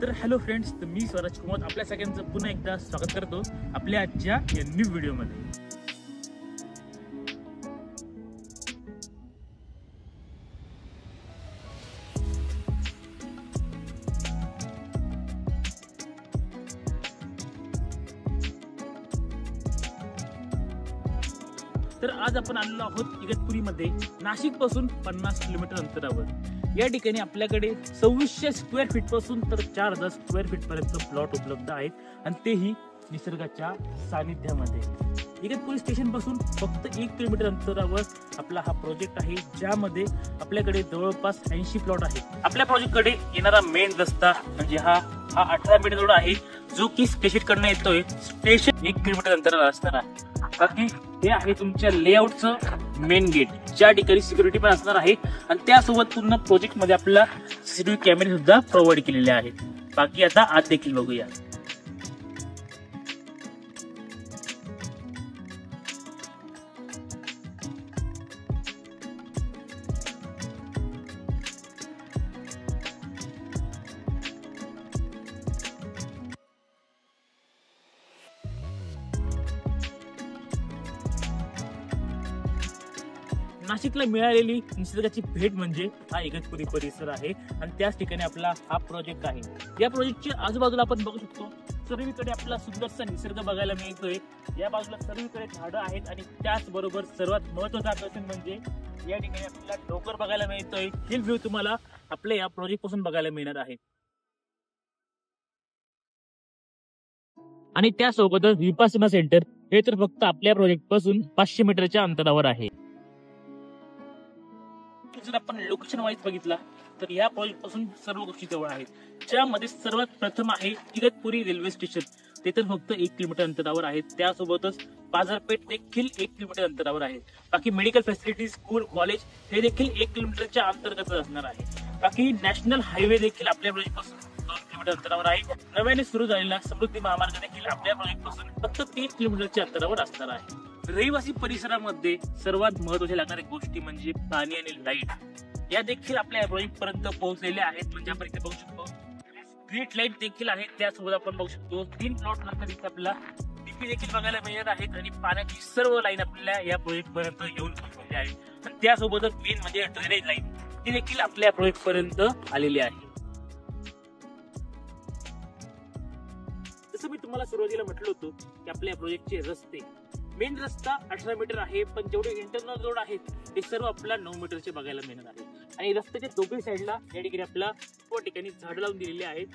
तर hello friends, तर मी स्वराज कुमार आपल्या सगळ्यांचं पुन्हा एकदा स्वागत करतो आपल्या आजच्या या न्यू व्हिडिओमध्ये. तर आज आपण आलेलो आहोत इगतपुरीमध्ये, नाशिक पासून 50 किलोमीटर अंतरावर. या ठिकाणी आपल्याकडे 2600 स्क्वेअर फीट पासून तर 4000 स्क्वेअर फीट पर्यंत प्लॉट उपलब्ध आहेत, आणि तेही निसर्गाच्या सानिध्यामध्ये. इगतपुरी स्टेशन पासून फक्त 1 किलोमीटर अंतरावर आपला हा प्रोजेक्ट आहे, ज्यामध्ये आपल्याकडे जवळपास 80 प्लॉट आहेत. आपल्या प्रोजेक्टकडे येणारा मेन रस्ता म्हणजे हा 18 मीटर रोड आहे, जो की स्टेशन कडनं येतोय. स्टेशन 1 किलोमीटर अंतरावर असणार आहे. बाकी हे आहे तुमच्या लेआउटचं मेन गेट, ज्या ठिकाणी सिक्युरिटी पण असणार आहे, आणि त्यासोबत पूर्ण प्रोजेक्ट मध्ये आपल्याला सीसीटीव्ही कॅमेरे सुद्धा प्रोव्हाइड केलेले आहेत. बाकी आता आत देखील बघूया. नाशिकला मिळालेली निसर्गाची भेट म्हणजे हा इगतपुरी परिसर आहे, आणि त्याच ठिकाणी आपला हा प्रोजेक्ट आहे. या प्रोजेक्टच्या आजूबाजूला आपण बघू शकतो, सर्वीकडे आपला सुंदरसा निसर्ग बघायला मिळतोय. या बाजूला सर्वीकडे झाडं आहेत, आणि त्याचबरोबर सर्वात महत्त्वाचं आकर्षण म्हणजे या ठिकाणी आपल्याला डोंगर बघायला मिळतोय. हिल व्ह्यू तुम्हाला आपल्या या प्रोजेक्ट पासून बघायला मिळणार आहे. आणि त्यासोबतच विपासना सेंटर हे तर फक्त आपल्या प्रोजेक्ट पासून 500 मीटरच्या अंतरावर आहे. जर आपण लोकेशन वाईज बघितला तर या प्रोजेक्ट पासून सर्व गोष्टी जवळ आहेत, ज्यामध्ये सर्वात प्रथम आहे इगतपुरी रेल्वे स्टेशन. ते तर फक्त 1 किलोमीटर अंतरावर आहे. त्यासोबतच बाजारपेठ देखील 1 किलोमीटर अंतरावर आहे. बाकी मेडिकल फॅसिलिटी, स्कूल, कॉलेज हे देखील 1 किलोमीटरच्या अंतर्गत असणार आहे. बाकी नॅशनल हायवे देखील आपल्या प्रोजेक्ट पासून 2 किलोमीटर अंतरावर आहे. नव्याने सुरू झालेला समृद्धी महामार्ग देखील आपल्या प्रोजेक्ट पासून फक्त 3 किलोमीटरच्या अंतरावर असणार आहे. रहिवासी परिसरामध्ये सर्वात महत्त्वाच्या लागणाऱ्या गोष्टी म्हणजे पाणी आणि लाईट, या देखील आपल्या प्रोजेक्ट पर्यंत पोहोचलेल्या आहेत. म्हणजे आपण इथे बघू शकतो स्ट्रीट लाईट देखील आहेत. त्यासोबत आपण बघू शकतो 3 प्लॉट नंतर इथे आपला डीपी देखील बघायला मिळणार आहेत, आणि पाण्याची सर्व लाईन आपल्या या प्रोजेक्ट पर्यंत येऊन पोहोचलेली आहे. आणि त्यासोबतच मेन म्हणजे ड्रेनेज लाईन ती देखील आपल्या प्रोजेक्ट पर्यंत आलेली आहे. जसं मी तुम्हाला सुरुवातीला म्हटलं होतं की आपल्या प्रोजेक्टचे रस्ते, मेन रस्ता 18 मीटर आहे, पण जेवढे इंटरनल रोड आहेत ते सर्व आपल्याला 9 मीटरचे बघायला मिळणार आहे. आणि रस्त्याच्या दोन्ही साईडला या ठिकाणी आपला सर्व ठिकाणी झाड लावून दिलेली आहेत.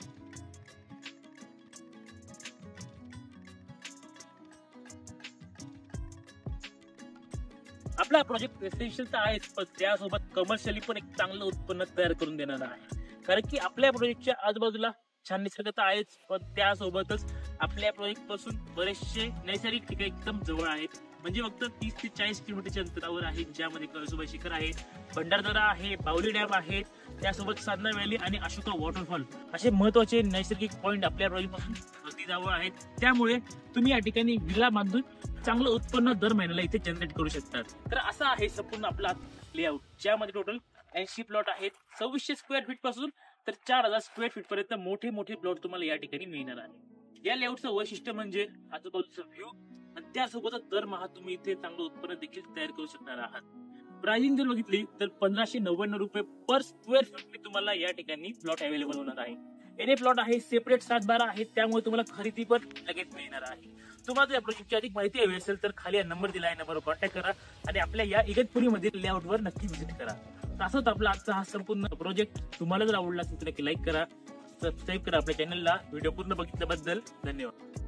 आपला प्रोजेक्ट रेसिडेन्शियल तर आहेच, पण त्यासोबत कमर्शियली पण एक चांगलं उत्पन्न तयार करून देणार आहे. कारण की आपल्या प्रोजेक्टच्या आजूबाजूला छान निसर्ग तर आहेच, पण त्यासोबतच आपल्या प्रोजेक्ट पासून बरेचसे नैसर्गिक ठिकाण एकदम जवळ आहेत. म्हणजे फक्त 30 ते 40 किलोमीटरच्या अंतरावर आहेत, ज्यामध्ये कळसुबाई शिखर आहे, भंडारदरा आहे, बावली डॅम आहे, त्यासोबत साधना व्हॅली आणि अशोका वॉटरफॉल असे महत्त्वाचे नैसर्गिक पॉईंट आपल्या प्रोजेक्ट पासून अगदी जवळ आहेत. त्यामुळे तुम्ही या ठिकाणी विला बांधून चांगलं उत्पन्न दर महिन्याला इथे जनरेट करू शकतात. तर असा आहे संपूर्ण आपला लेआउट, ज्यामध्ये टोटल 80 प्लॉट आहेत. 2600 स्क्वेअर फीट पासून तर 4000 स्क्वेअर फीट पर्यंत मोठे मोठे प्लॉट तुम्हाला या ठिकाणी मिळणार आहे. या लेआउटचं वैशिष्ट्य म्हणजे आजूबाजूचा व्ह्यू, आणि त्यासोबतच दरमहा तुम्ही इथे चांगलं उत्पन्न देखील तयार करू शकणार आहात. प्राइसिंग जर बघितली तर 1599 रुपये पर स्क्वेअर फीट तुम्हाला या ठिकाणी प्लॉट अवेलेबल होणार आहे. एने प्लॉट आहे, सेपरेट 7-12 आहेत, त्यामुळे तुम्हाला खरेदी पण लगेच मिळणार आहे. तुम्हाला या प्रोजेक्टची अधिक माहिती हवी असेल तर खाली नंबर दिला आहे, नंबरवर कॉन्टॅक्ट करा, आणि आपल्या या इगतपुरी मधील लेआउटवर नक्की व्हिजिट करा. असंच आपला आजचा हा संपूर्ण प्रोजेक्ट तुम्हाला जर आवडला असेल तर नक्की लाईक करा, सबस्क्राईब करा आपल्या चॅनलला. व्हिडिओ पूर्ण बघितल्याबद्दल धन्यवाद.